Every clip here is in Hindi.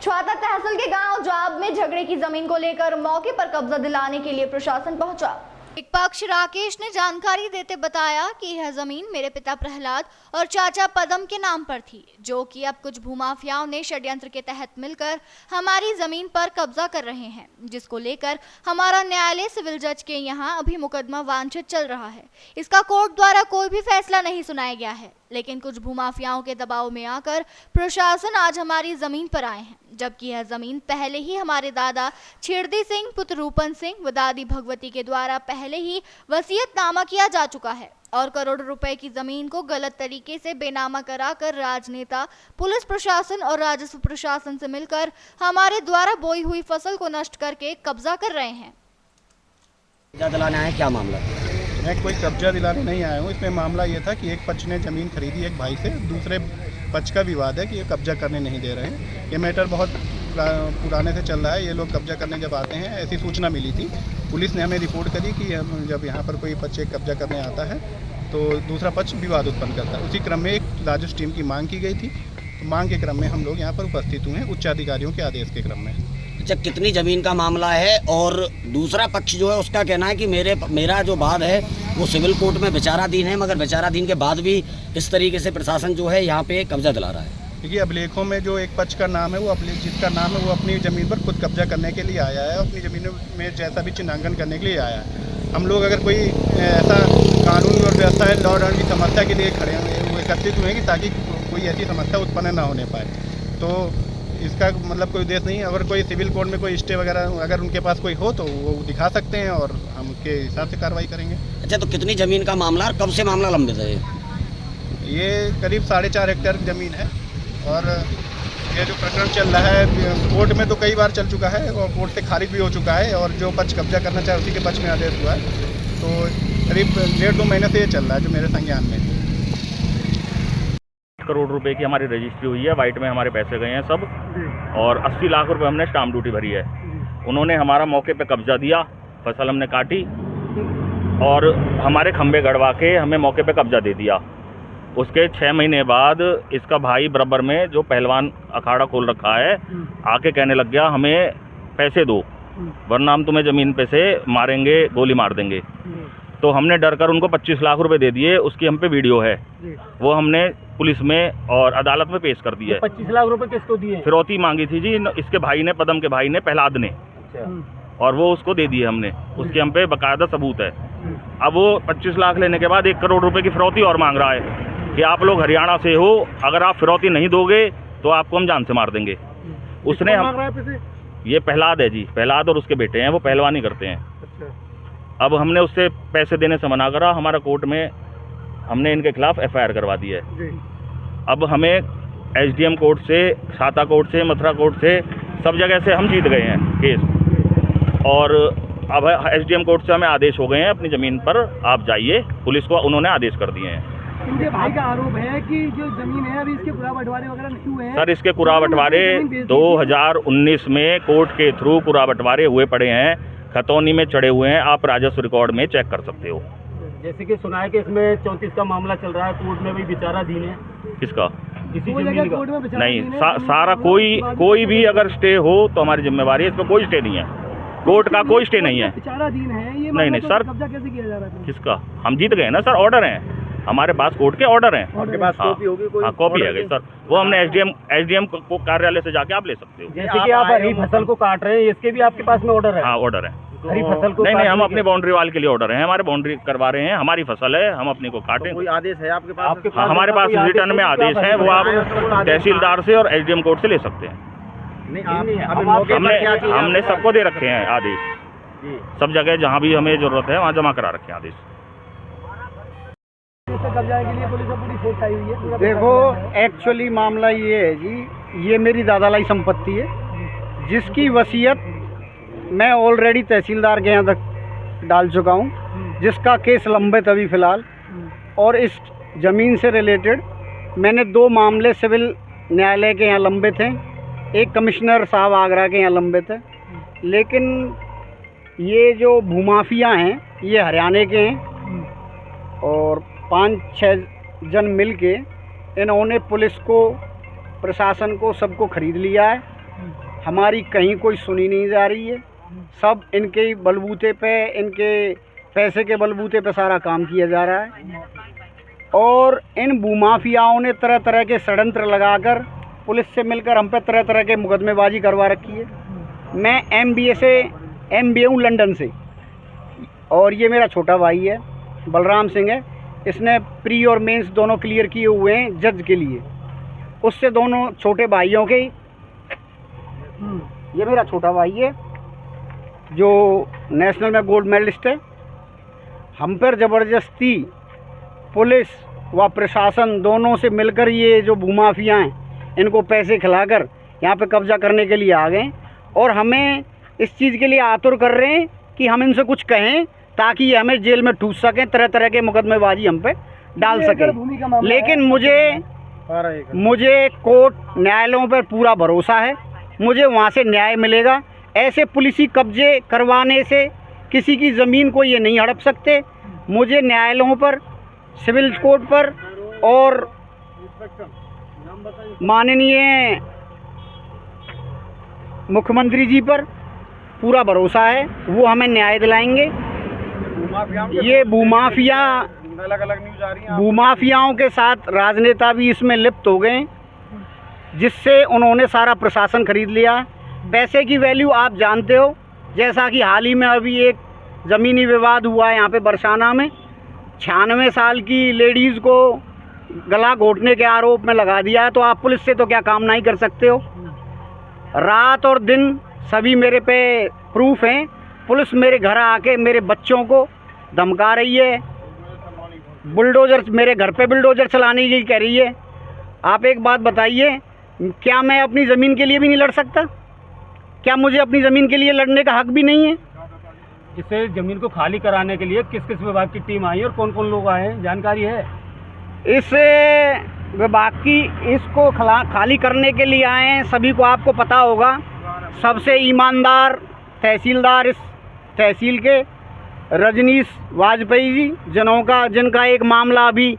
छाता तहसील के गांव जाब में झगड़े की जमीन को लेकर मौके पर कब्जा दिलाने के लिए प्रशासन पहुंचा। एक पक्ष राकेश ने जानकारी देते बताया कि यह जमीन मेरे पिता प्रहलाद और चाचा पदम के नाम पर थी, जो कि अब कुछ भूमाफियाओं ने षड्यंत्र के तहत मिलकर हमारी जमीन पर कब्जा कर रहे हैं, जिसको लेकर हमारा न्यायालय सिविल जज के यहाँ अभी मुकदमा वांछित चल रहा है। इसका कोर्ट द्वारा कोई भी फैसला नहीं सुनाया गया है, लेकिन कुछ भूमाफियाओं के दबाव में आकर प्रशासन आज हमारी जमीन पर आए हैं, जबकि यह जमीन पहले ही हमारे दादा छिड़दी सिंह पुत्र रूपन सिंह व दादी भगवती के द्वारा पहले ही वसीयतनामा किया जा चुका है और करोड़ों रुपए की जमीन को गलत तरीके से बेनामा कराकर राजनेता, पुलिस प्रशासन और राजस्व प्रशासन से मिलकर हमारे द्वारा बोई हुई फसल को नष्ट करके कब्जा कर रहे हैं। दिलाना है, क्या मामला? मैं कोई कब्जा दिलाने नहीं आया हूँ। इसमें मामला ये था कि एक पक्ष ने ज़मीन खरीदी एक भाई से, दूसरे पक्ष का विवाद है कि ये कब्जा करने नहीं दे रहे हैं। ये मैटर बहुत पुराने से चल रहा है। ये लोग कब्जा करने जब आते हैं, ऐसी सूचना मिली थी, पुलिस ने हमें रिपोर्ट करी कि जब यहाँ पर कोई पक्ष एक कब्जा करने आता है तो दूसरा पक्ष विवाद उत्पन्न करता है। उसी क्रम में एक राजस्व टीम की मांग की गई थी, तो मांग के क्रम में हम लोग यहाँ पर उपस्थित हुए हैं उच्चाधिकारियों के आदेश के क्रम में। अच्छा, कितनी ज़मीन का मामला है? और दूसरा पक्ष जो है उसका कहना है कि मेरा जो वाद है वो सिविल कोर्ट में विचाराधीन है, मगर विचाराधीन के बाद भी इस तरीके से प्रशासन जो है यहाँ पे कब्जा दिला रहा है। देखिए, अभिलेखों में जो एक पक्ष का नाम है, वो जिसका नाम है वो अपनी ज़मीन पर खुद कब्जा करने के लिए आया है, अपनी ज़मीन में जैसा भी चिन्हांकन करने के लिए आया है। हम लोग अगर कोई ऐसा कानून और व्यवस्था है, लॉ एंड ऑर्डर की समस्या के लिए खड़े हुए, वो एकत्रित हुए कि ताकि कोई ऐसी समस्या उत्पन्न ना होने पाए। तो इसका मतलब कोई उद्देश्य नहीं। अगर कोई सिविल कोर्ट में कोई स्टे वगैरह अगर उनके पास कोई हो तो वो दिखा सकते हैं और हम उसके हिसाब से कार्रवाई करेंगे। अच्छा, तो कितनी ज़मीन का मामला और कब से मामला लंबित है? ये करीब 4.5 हेक्टेयर ज़मीन है और ये जो प्रकरण चल रहा है कोर्ट में तो कई बार चल चुका है और कोर्ट से खारिज भी हो चुका है, और जो पक्ष कब्जा करना चाहे उसी के पक्ष में आदेश हुआ है। तो करीब 1.5-2 महीने से ये चल रहा है जो मेरे संज्ञान में। करोड़ रुपए की हमारी रजिस्ट्री हुई है, वाइट में हमारे पैसे गए हैं सब, और 80 लाख रुपए हमने स्टाम्प ड्यूटी भरी है। उन्होंने हमारा मौके पे कब्जा दिया, फसल हमने काटी और हमारे खंबे गड़वा के हमें मौके पे कब्जा दे दिया। उसके 6 महीने बाद इसका भाई बराबर में जो पहलवान अखाड़ा खोल रखा है आके कहने लग गया हमें पैसे दो वरना हम तुम्हें ज़मीन पे से मारेंगे, गोली मार देंगे। तो हमने डर कर उनको 25 लाख रुपए दे दिए। उसकी हम पे वीडियो है, वो हमने पुलिस में और अदालत में पेश कर दी है। 25 लाख रुपए किसको दिए? फिरौती मांगी थी जी इसके भाई ने, पदम के भाई ने, प्रहलाद ने, और वो उसको दे दिए हमने। उसके हम पे बाकायदा सबूत है। अब वो 25 लाख लेने के बाद 1 करोड़ रुपए की फिरौती और मांग रहा है कि आप लोग हरियाणा से हो, अगर आप फिरौती नहीं दोगे तो आपको हम जान से मार देंगे। उसने ये प्रहलाद है जी, प्रहलाद और उसके बेटे हैं, वो पहलवानी करते हैं। अब हमने उससे पैसे देने से मना करा, हमारा कोर्ट में हमने इनके खिलाफ FIR करवा दी है। अब हमें SDM कोर्ट से, छाता कोर्ट से, मथुरा कोर्ट से, सब जगह से हम जीत गए हैं केस, और अब SDM कोर्ट से हमें आदेश हो गए हैं अपनी ज़मीन पर आप जाइए, पुलिस को उन्होंने आदेश कर दिए हैं। इनके भाई का आरोप है कि जो जमीन है अभी इसके कुरा बंटवारे वगैरह नहीं हुए हैं। सर, इसके कुरा बंटवारे 2019 में कोर्ट के थ्रू कुरा बंटवारे हुए पड़े हैं, खतौनी में चढ़े हुए हैं, आप राजस्व रिकॉर्ड में चेक कर सकते हो। जैसे कि सुना है कि इसमें 34 का मामला चल रहा है, कोर्ट में भी विचाराधीन है। किसका? किसी जमीन का नहीं, सारा कोई भी अगर स्टे हो तो हमारी जिम्मेवारी है। इसमें कोई स्टे नहीं है, कोर्ट का कोई स्टे नहीं है। विचाराधीन है ये? नहीं सर, कब्जा कैसे किया जा रहा है? किसका? हम जीत गए ना सर, ऑर्डर हैं हमारे पास, कोर्ट के ऑर्डर हैं। आपके पास कॉपी होगी कोई? हाँ, कॉपी है सर, वो हमने SDM को कार्यालय से जाके आप ले सकते हो। जैसे कि आप हरी फसल को काट रहे हैं, इसके भी आपके पास में ऑर्डर है? हाँ, ऑर्डर है। हरी फसल को नहीं, हम अपने बाउंड्री वाल के लिए ऑर्डर है, हमारे बाउंड्री करवा रहे हैं, हमारी फसल है, हम अपने को काटें। कोई आदेश है आपके पास? हाँ, हमारे पास रिटर्न में आदेश है, वो आप तहसीलदार से और SDM कोर्ट से ले सकते हैं। हमने सबको दे रखे हैं आदेश, सब जगह जहाँ भी हमें जरूरत है वहाँ जमा करा रखे हैं आदेश। देखो, एक्चुअली मामला ये है जी, ये मेरी दादालाई संपत्ति है जिसकी वसीयत मैं ऑलरेडी तहसीलदार के यहाँ तक डाल चुका हूँ, जिसका केस लंबित अभी फ़िलहाल। और इस ज़मीन से रिलेटेड मैंने 2 मामले सिविल न्यायालय के यहाँ लंबित हैं, एक कमिश्नर साहब आगरा के यहाँ लंबित है। लेकिन ये जो भूमाफिया हैं ये हरियाणा के हैं और 5-6 जन मिल के इन्होंने पुलिस को, प्रशासन को, सबको ख़रीद लिया है हमारी कहीं कोई सुनी नहीं जा रही है। सब इनके बलबूते पे, इनके पैसे के बलबूते पे सारा काम किया जा रहा है। और इन भूमाफियाओं ने तरह तरह के षड्यंत्र लगाकर पुलिस से मिलकर हम पे तरह तरह के मुकदमेबाजी करवा रखी है। मैं MBA हूँ लंदन से, और ये मेरा छोटा भाई है बलराम सिंह है। इसने प्री और मेंस दोनों क्लियर किए हुए हैं जज के लिए। उससे दोनों छोटे भाइयों के, ये मेरा छोटा भाई है जो नेशनल में गोल्ड मेडलिस्ट है। हम पर ज़बरदस्ती पुलिस व प्रशासन दोनों से मिलकर ये जो भूमाफिया हैं इनको पैसे खिलाकर यहाँ पे कब्ज़ा करने के लिए आ गए, और हमें इस चीज़ के लिए आतुर कर रहे हैं कि हम इनसे कुछ कहें ताकि ये हमें जेल में ठूस सकें, तरह तरह के मुकदमेबाजी हम पे डाल सकें। लेकिन मुझे कोर्ट न्यायालयों पर पूरा भरोसा है, मुझे वहाँ से न्याय मिलेगा। ऐसे पुलिसी कब्जे करवाने से किसी की ज़मीन को ये नहीं हड़प सकते। मुझे न्यायालयों पर, सिविल कोर्ट पर और माननीय मुख्यमंत्री जी पर पूरा भरोसा है, वो हमें न्याय दिलाएंगे। ये भूमाफियाओं के साथ राजनेता भी इसमें लिप्त हो गए, जिससे उन्होंने सारा प्रशासन खरीद लिया। पैसे की वैल्यू आप जानते हो, जैसा कि हाल ही में अभी एक ज़मीनी विवाद हुआ है यहाँ पे बरसाना में। 96 साल की लेडीज़ को गला घोटने के आरोप में लगा दिया है, तो आप पुलिस से तो क्या काम नहीं कर सकते हो। रात और दिन सभी मेरे पे प्रूफ हैं। पुलिस मेरे घर आके मेरे बच्चों को धमका रही है, बुलडोज़र, मेरे घर पे बुलडोज़र चलाने की कह रही है। आप एक बात बताइए, क्या मैं अपनी ज़मीन के लिए भी नहीं लड़ सकता? क्या मुझे अपनी ज़मीन के लिए लड़ने का हक भी नहीं है? इससे ज़मीन को खाली कराने के लिए किस किस विभाग की टीम आई और कौन कौन लोग आए हैं, जानकारी है? इस विभाग की इसको खाली करने के लिए आए हैं, सभी को आपको पता होगा। सबसे ईमानदार तहसीलदार इस तहसील के रजनीश वाजपेयी जी, जिनका एक मामला अभी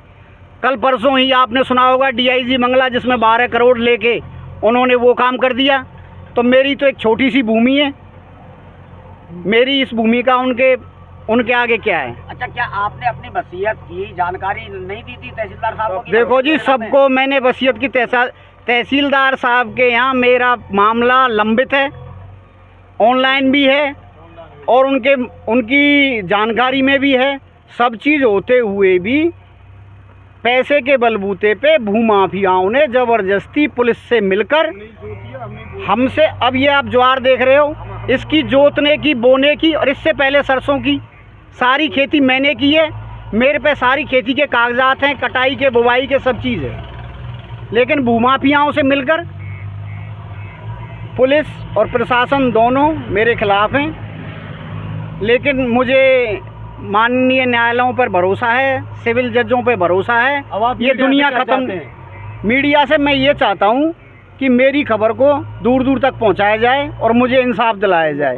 कल परसों ही आपने सुना होगा, DIG मंगला, जिसमें 12 करोड़ लेके उन्होंने वो काम कर दिया। तो मेरी तो एक छोटी सी भूमि है, मेरी इस भूमि का उनके आगे क्या है? अच्छा, क्या आपने अपनी वसीयत की जानकारी नहीं दी थी तहसीलदार साहब को? देखो जी, सबको मैंने वसीयत की तहसीलदार साहब के यहाँ मेरा मामला लंबित है, ऑनलाइन भी है और उनकी जानकारी में भी है। सब चीज़ होते हुए भी पैसे के बलबूते पे भूमाफियाओं ने ज़बरदस्ती पुलिस से मिलकर हमसे, अब ये आप ज्वार देख रहे हो, इसकी जोतने की, बोने की और इससे पहले सरसों की सारी खेती मैंने की है। मेरे पे सारी खेती के कागजात हैं, कटाई के, बुवाई के, सब चीज़ है। लेकिन भूमाफियाओं से मिलकर पुलिस और प्रशासन दोनों मेरे खिलाफ हैं। लेकिन मुझे माननीय न्यायालयों पर भरोसा है, सिविल जजों पर भरोसा है। ये दुनिया ख़त्म। मीडिया से मैं ये चाहता हूँ कि मेरी खबर को दूर दूर तक पहुँचाया जाए और मुझे इंसाफ दिलाया जाए।